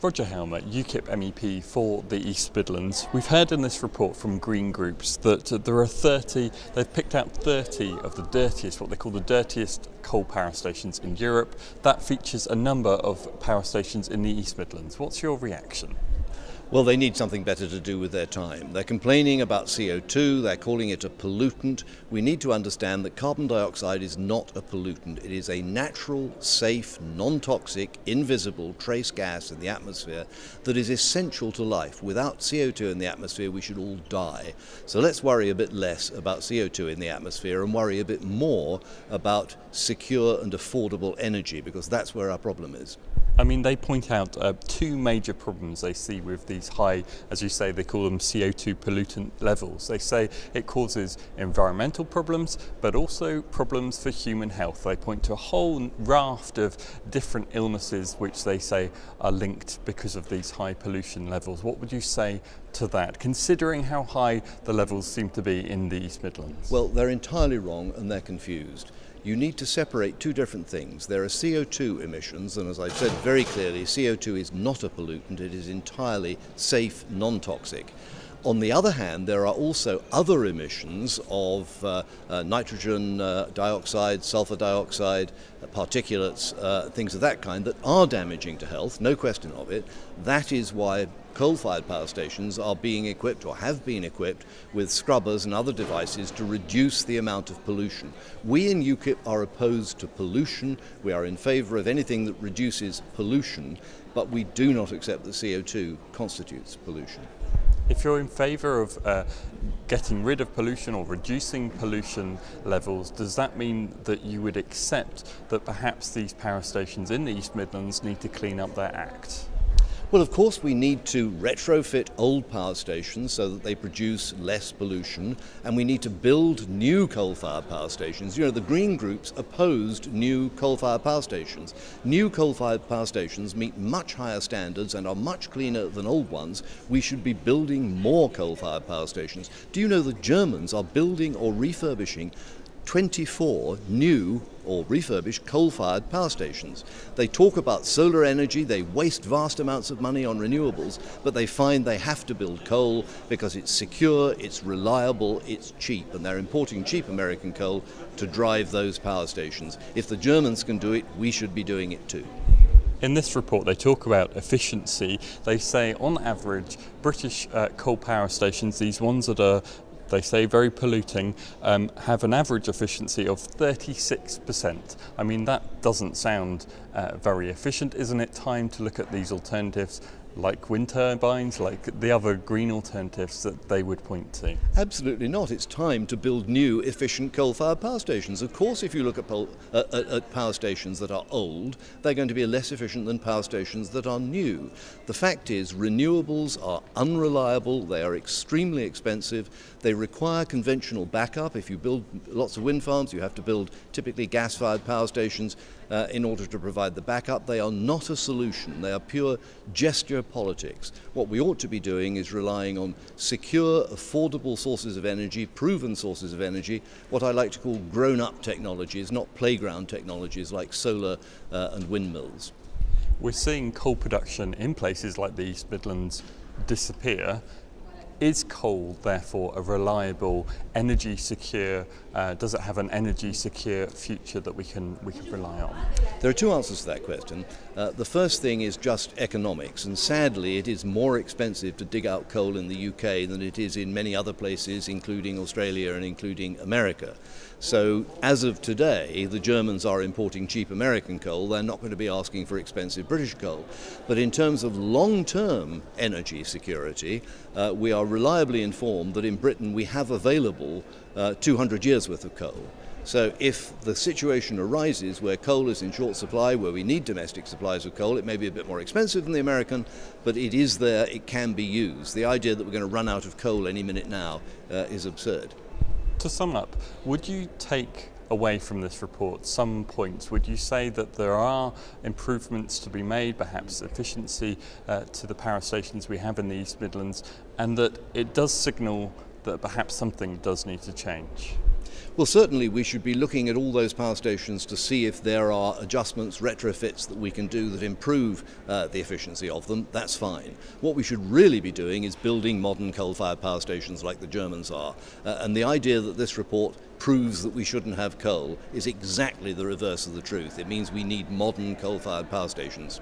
Roger Helmer, UKIP MEP for the East Midlands. We've heard in this report from green groups that there are 30, they've picked out 30 of the dirtiest, what they call the dirtiest coal power stations in Europe. That features a number of power stations in the East Midlands. What's your reaction? Well, they need something better to do with their time. They're complaining about CO2, they're calling it a pollutant. We need to understand that carbon dioxide is not a pollutant. It is a natural, safe, non-toxic, invisible trace gas in the atmosphere that is essential to life. Without CO2 in the atmosphere, we should all die. So let's worry a bit less about CO2 in the atmosphere and worry a bit more about secure and affordable energy, because that's where our problem is. I mean, they point out two major problems they see with these high, as you say, they call them CO2 pollutant levels. They say it causes environmental problems, but also problems for human health. They point to a whole raft of different illnesses which they say are linked because of these high pollution levels. What would you say to that, considering how high the levels seem to be in the East Midlands? Well, they're entirely wrong and they're confused. You need to separate two different things. There are CO2 emissions, and as I've said very clearly, CO2 is not a pollutant, it is entirely safe, non-toxic. On the other hand, there are also other emissions of nitrogen dioxide, sulfur dioxide, particulates, things of that kind that are damaging to health, no question of it. That is why coal-fired power stations are being equipped or have been equipped with scrubbers and other devices to reduce the amount of pollution. We in UKIP are opposed to pollution. We are in favour of anything that reduces pollution, but we do not accept that CO2 constitutes pollution. If you're in favour of getting rid of pollution or reducing pollution levels, does that mean that you would accept that perhaps these power stations in the East Midlands need to clean up their act? Well, of course, we need to retrofit old power stations so that they produce less pollution, and we need to build new coal-fired power stations. You know, the green groups opposed new coal-fired power stations. New coal-fired power stations meet much higher standards and are much cleaner than old ones. We should be building more coal-fired power stations. Do you know the Germans are building or refurbishing 24 new or refurbished coal-fired power stations? They talk about solar energy, they waste vast amounts of money on renewables, but they find they have to build coal because it's secure, it's reliable, it's cheap, and they're importing cheap American coal to drive those power stations. If the Germans can do it, we should be doing it too. In this report, they talk about efficiency. They say, on average, British coal power stations, these ones that are, they say, very polluting, have an average efficiency of 36%. I mean, that doesn't sound very efficient. Isn't it time to look at these alternatives like wind turbines, like the other green alternatives that they would point to? Absolutely not. It's time to build new, efficient coal-fired power stations. Of course, if you look at power stations that are old, they're going to be less efficient than power stations that are new. The fact is, renewables are unreliable, they are extremely expensive, they require conventional backup. If you build lots of wind farms, you have to build typically gas-fired power stations in order to provide the backup. They are not a solution. They are pure gesture politics. What we ought to be doing is relying on secure, affordable sources of energy, proven sources of energy, what I like to call grown-up technologies, not playground technologies like solar and windmills. We're seeing coal production in places like the East Midlands disappear. Is coal, therefore, a reliable, energy secure, does it have an energy secure future that we can rely on? There are two answers to that question. The first thing is just economics, and sadly it is more expensive to dig out coal in the UK than it is in many other places, including Australia and including America. So as of today, the Germans are importing cheap American coal. They're not going to be asking for expensive British coal. But in terms of long-term energy security, we are reliably informed that in Britain we have available 200 years worth of coal. So if the situation arises where coal is in short supply, where we need domestic supplies of coal, it may be a bit more expensive than the American, but it is there, it can be used. The idea that we're going to run out of coal any minute now is absurd. To sum up, would you take away from this report some points? Would you say that there are improvements to be made, perhaps efficiency to the power stations we have in the East Midlands, and that it does signal that perhaps something does need to change? Well, certainly we should be looking at all those power stations to see if there are adjustments, retrofits that we can do that improve the efficiency of them. That's fine. What we should really be doing is building modern coal-fired power stations like the Germans are. And the idea that this report proves that we shouldn't have coal is exactly the reverse of the truth. It means we need modern coal-fired power stations.